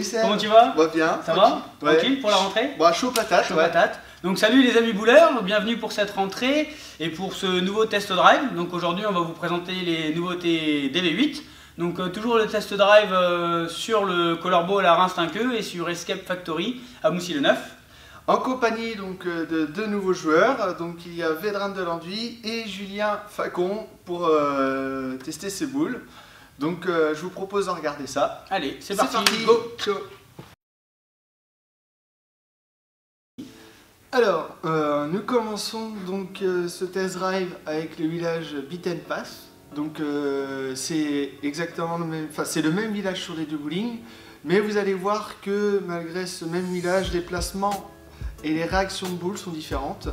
Salut Serge. Comment tu vas? Bah bien. Ça va? Ouais. Tranquille pour la rentrée? Bah chaud patate. Chaud patate. Donc salut les amis bouleurs, bienvenue pour cette rentrée et pour ce nouveau test drive. Donc aujourd'hui on va vous présenter les nouveautés DV8. Donc toujours le test drive sur le Colorball à Reims-Tinqueux et sur Escape Factory à Moussy-le-Neuf. En compagnie donc de deux nouveaux joueurs, donc il y a Vedran Delanduy et Julien Facon pour tester ces boules. Donc je vous propose de regarder ça. Allez, c'est parti, go! Ciao. Alors, nous commençons donc ce test drive avec le village Beat and Pass. Donc c'est exactement le même, enfin c'est le même village sur les deux bowling, mais vous allez voir que malgré ce même village, les placements et les réactions de boules sont différentes.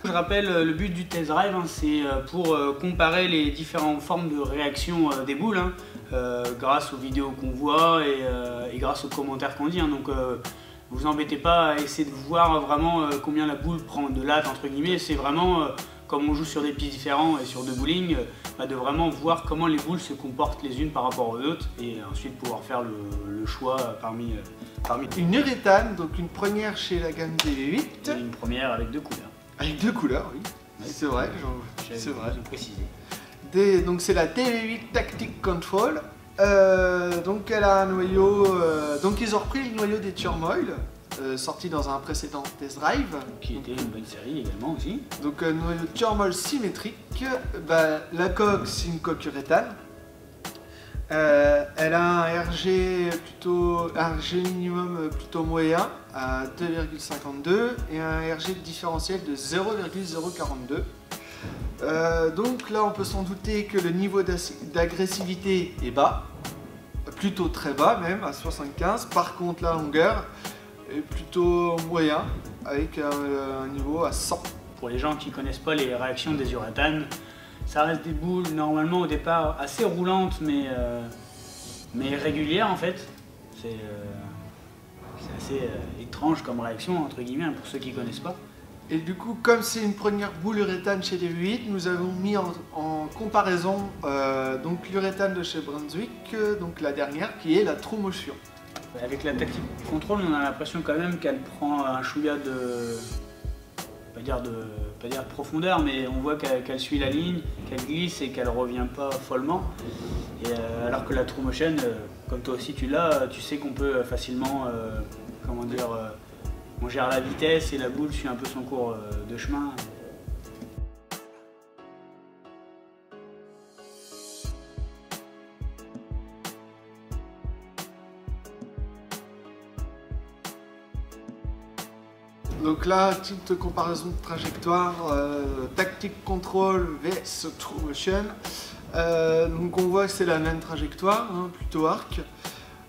Je rappelle, le but du test drive, c'est pour comparer les différentes formes de réaction des boules, grâce aux vidéos qu'on voit et grâce aux commentaires qu'on dit. Donc vous embêtez pas à essayer de voir vraiment combien la boule prend de latte entre guillemets. C'est vraiment, comme on joue sur des pistes différents et sur deux bowling, de vraiment voir comment les boules se comportent les unes par rapport aux autres et ensuite pouvoir faire le choix parmi. Une uréthane, donc une première chez la gamme DV8. Une première avec deux couleurs. Avec deux couleurs, oui. Ouais, c'est vrai, c'est vrai. Précisé. Donc c'est la DV8 Tactic Control. Donc elle a un noyau. Donc ils ont repris le noyau des Turmoil, sorti dans un précédent test drive. Qui était une bonne série également aussi. Donc un noyau Turmoil symétrique. La coque, c'est une coque uréthane. Elle a un RG minimum plutôt moyen à 2,52 et un RG différentiel de 0,042. Donc là on peut s'en douter que le niveau d'agressivité est bas, plutôt très bas même, à 75. Par contre la longueur est plutôt moyen, avec un niveau à 100. Pour les gens qui ne connaissent pas les réactions des uréthanes, ça reste des boules normalement au départ assez roulantes mais régulières en fait. C'est assez étrange comme réaction entre guillemets pour ceux qui ne connaissent pas. Et du coup, comme c'est une première boule uréthane chez DV8, nous avons mis en comparaison donc l'uréthane de chez Brunswick, donc la dernière qui est la True Motion. Avec la Tactic Control, on a l'impression quand même qu'elle prend un chouïa de... Pas dire de profondeur, mais on voit qu'elle suit la ligne, qu'elle glisse et qu'elle revient pas follement. Et, alors que la True Motion, comme toi aussi tu l'as, tu sais qu'on peut facilement, on gère la vitesse et la boule suit un peu son cours de chemin. Donc là, petite comparaison de trajectoire, Tactic Control vs True Motion. Donc on voit que c'est la même trajectoire, plutôt arc.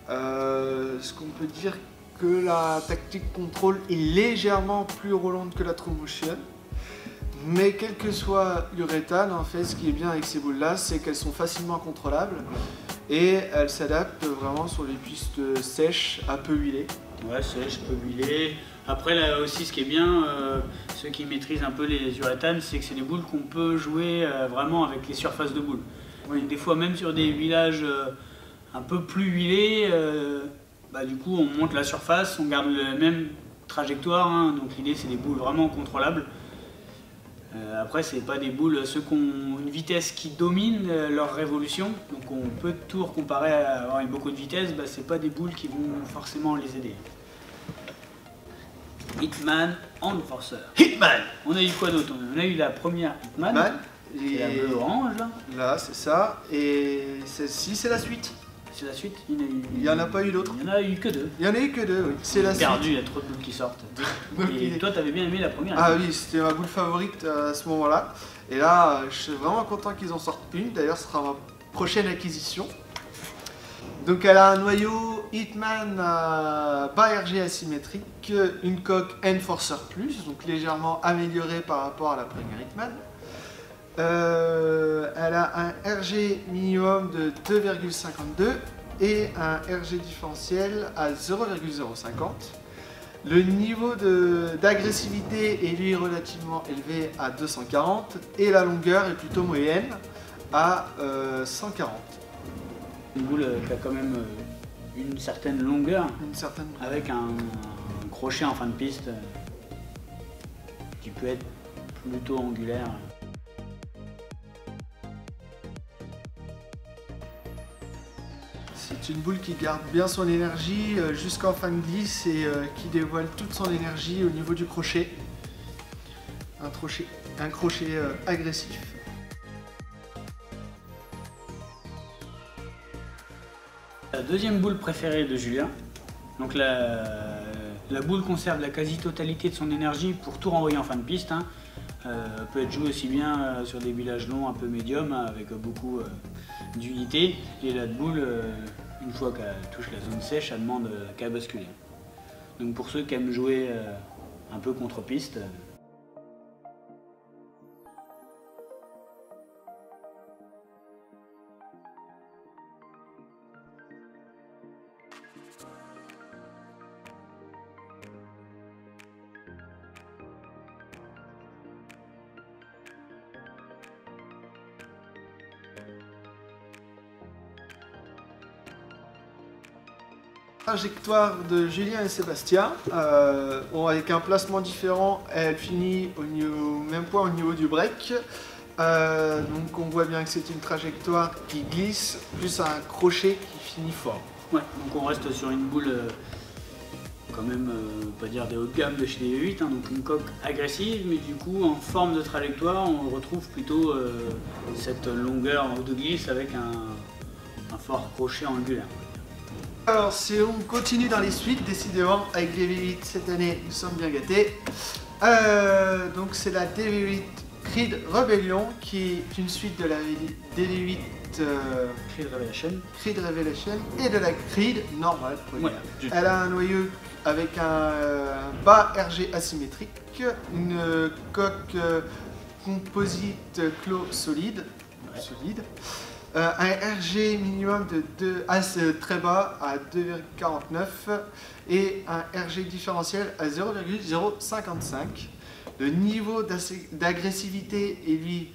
Ce qu'on peut dire que la Tactic Control est légèrement plus roulante que la True Motion. Mais quel que soit l'uréthane, en fait, ce qui est bien avec ces boules-là, c'est qu'elles sont facilement contrôlables et elles s'adaptent vraiment sur les pistes sèches, à peu huilées. Ouais, sèche, peu huilée. Après là aussi ce qui est bien, ceux qui maîtrisent un peu les uréthanes, c'est que c'est des boules qu'on peut jouer vraiment avec les surfaces de boules. Oui. Des fois même sur des villages un peu plus huilés, du coup on monte la surface, on garde la même trajectoire, donc l'idée c'est des boules vraiment contrôlables. Après c'est pas des boules, ceux qui ont une vitesse qui domine leur révolution, donc on peut tout comparer à avoir beaucoup de vitesse, c'est pas des boules qui vont forcément les aider. Hitman, Enforcer. Hitman! On a eu quoi d'autre? On a eu la première Hitman, c'est la bleu orange là. Là c'est ça, et celle-ci c'est la suite. C'est la suite? Il n'y en a pas eu d'autres. Il n'y en a eu que deux. Il y en a eu que deux, oui. C'est la suite. Perdu, il y a trop de boules qui sortent. Et toi t'avais bien aimé la première? Ah oui, c'était ma boule favorite à ce moment-là. Et là, je suis vraiment content qu'ils en sortent une. D'ailleurs, ce sera ma prochaine acquisition. Donc elle a un noyau Hitman bas RG asymétrique, une coque Enforcer Plus, donc légèrement améliorée par rapport à la première Hitman. Elle a un RG minimum de 2,52 et un RG différentiel à 0,050. Le niveau d'agressivité est lui relativement élevé à 240 et la longueur est plutôt moyenne à 140. Une boule qui a quand même une certaine longueur, avec un crochet en fin de piste qui peut être plutôt angulaire. C'est une boule qui garde bien son énergie jusqu'en fin de glisse et qui dévoile toute son énergie au niveau du crochet. Un crochet agressif. La deuxième boule préférée de Julien. Donc la boule conserve la quasi-totalité de son énergie pour tout renvoyer en fin de piste. Peut être jouée aussi bien sur des villages longs un peu médium avec beaucoup d'unité. Et la boule, une fois qu'elle touche la zone sèche, elle demande qu'à basculer. Donc pour ceux qui aiment jouer un peu contre-piste, trajectoire de Julien et Sébastien, avec un placement différent, elle finit au même point au niveau du break. Donc on voit bien que c'est une trajectoire qui glisse, plus un crochet qui finit fort. Ouais, donc on reste sur une boule quand même, pas dire des hauts de gamme de chez DV8, donc une coque agressive, mais du coup en forme de trajectoire, on retrouve plutôt cette longueur de glisse avec un fort crochet angulaire. Alors si on continue dans les suites, décidément avec DV8 cette année nous sommes bien gâtés. Donc c'est la DV8 Creed Rebellion qui est une suite de la DV8 Creed Revelation et de la Creed normale. Ouais, elle a un noyau avec un bas RG asymétrique, une coque composite clos solide. Un RG minimum de très bas à 2,49 et un RG différentiel à 0,055. Le niveau d'agressivité est lui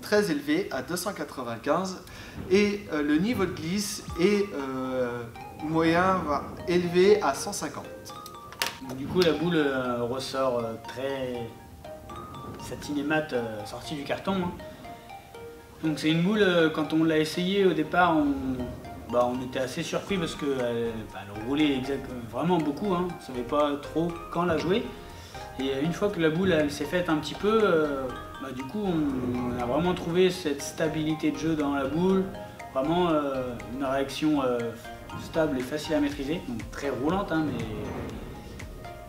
très élevé à 295 et le niveau de glisse est moyen, voire élevé à 150. Du coup la boule ressort très satiné mat sortie du carton. Donc c'est une boule, quand on l'a essayée au départ, on était assez surpris parce qu'elle roulait vraiment beaucoup, on ne savait pas trop quand la jouer. Et une fois que la boule s'est faite un petit peu, du coup on a vraiment trouvé cette stabilité de jeu dans la boule, vraiment une réaction stable et facile à maîtriser, donc très roulante,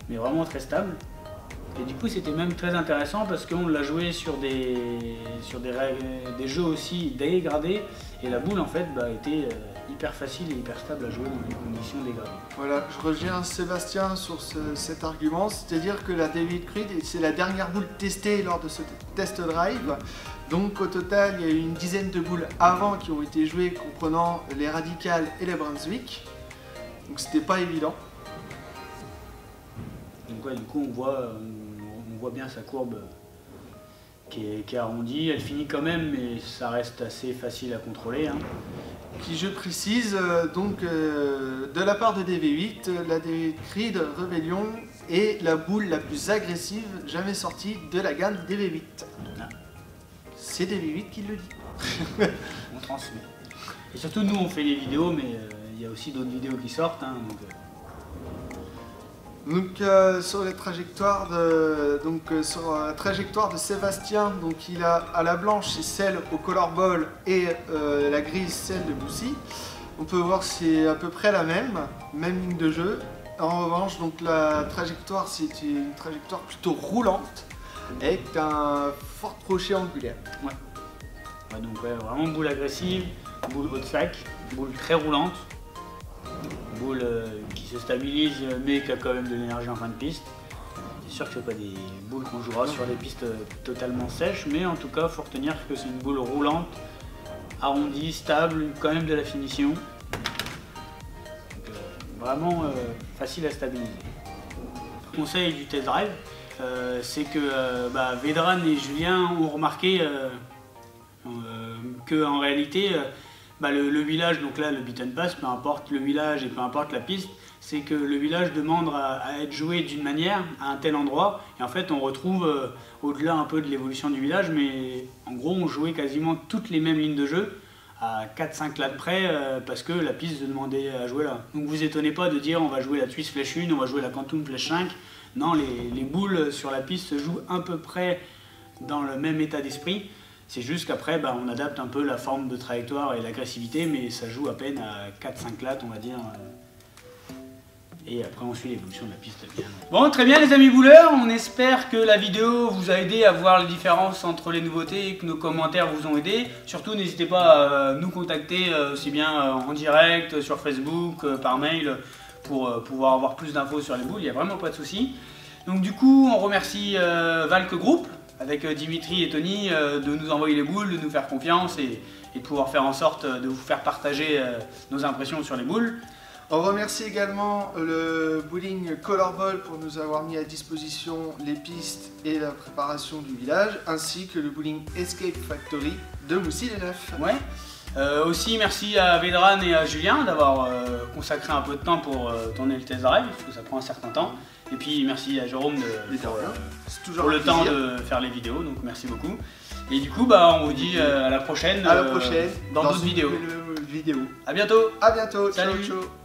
mais vraiment très stable. Et du coup c'était même très intéressant parce qu'on l'a joué sur des jeux aussi dégradés et la boule en fait était hyper facile et hyper stable à jouer dans des conditions dégradées. Voilà, je reviens Sébastien sur cet argument, c'est-à-dire que la DV8 Creed c'est la dernière boule testée lors de ce test drive. Donc au total il y a eu une dizaine de boules avant qui ont été jouées comprenant les Radicals et les Brunswick. Donc c'était pas évident. Donc ouais, du coup on voit bien sa courbe qui est arrondie, elle finit quand même mais ça reste assez facile à contrôler. Qui je précise, de la part de DV8, la DV8 Creed Rebellion est la boule la plus agressive jamais sortie de la gamme DV8. C'est DV8 qui le dit. On transmet. Et surtout nous on fait les vidéos mais il y a aussi d'autres vidéos qui sortent. Donc sur les trajectoires sur la trajectoire de Sébastien, donc il a à la blanche c'est celle au color ball et la grise celle de Boussy. On peut voir c'est à peu près la même ligne de jeu. En revanche donc la trajectoire c'est une trajectoire plutôt roulante avec un fort crochet angulaire. Ouais, donc vraiment boule agressive, boule haut de sac, boule très roulante. Boule qui se stabilise mais qui a quand même de l'énergie en fin de piste. C'est sûr que c'est pas des boules qu'on jouera sur des pistes totalement sèches, mais en tout cas il faut retenir que c'est une boule roulante, arrondie, stable, quand même de la finition. Donc, vraiment facile à stabiliser. Conseil du test drive, c'est que Vedran et Julien ont remarqué qu'en réalité le village, donc là le beat and pass, peu importe le village et peu importe la piste, c'est que le village demande à être joué d'une manière, à un tel endroit, et en fait on retrouve, au-delà un peu de l'évolution du village, mais en gros on jouait quasiment toutes les mêmes lignes de jeu, à 4-5 lattes près, parce que la piste demandait à jouer là. Donc vous étonnez pas de dire on va jouer la Twist flèche 1, on va jouer la Quantum flèche 5, non, les boules sur la piste se jouent à peu près dans le même état d'esprit. C'est juste qu'après, on adapte un peu la forme de trajectoire et l'agressivité, mais ça joue à peine à 4-5 lattes, on va dire. Et après, on suit l'évolution de la piste bien. Bon, très bien les amis bouleurs, on espère que la vidéo vous a aidé à voir les différences entre les nouveautés et que nos commentaires vous ont aidé. Surtout, n'hésitez pas à nous contacter aussi bien en direct, sur Facebook, par mail, pour pouvoir avoir plus d'infos sur les boules, il n'y a vraiment pas de souci. Donc du coup, on remercie Valk Group, avec Dimitri et Tony, de nous envoyer les boules, de nous faire confiance et de pouvoir faire en sorte de vous faire partager nos impressions sur les boules. On remercie également le bowling Colorball pour nous avoir mis à disposition les pistes et la préparation du village, ainsi que le bowling Escape Factory de Moussy-les-Neufs. Ouais. Aussi merci à Vedran et à Julien d'avoir consacré un peu de temps pour tourner le test drive, parce que ça prend un certain temps. Et puis merci à Jérôme pour le temps de faire les vidéos, donc merci beaucoup. Et du coup, on vous dit à la prochaine, dans d'autres vidéos. À bientôt. À bientôt. Salut. Ciao, ciao.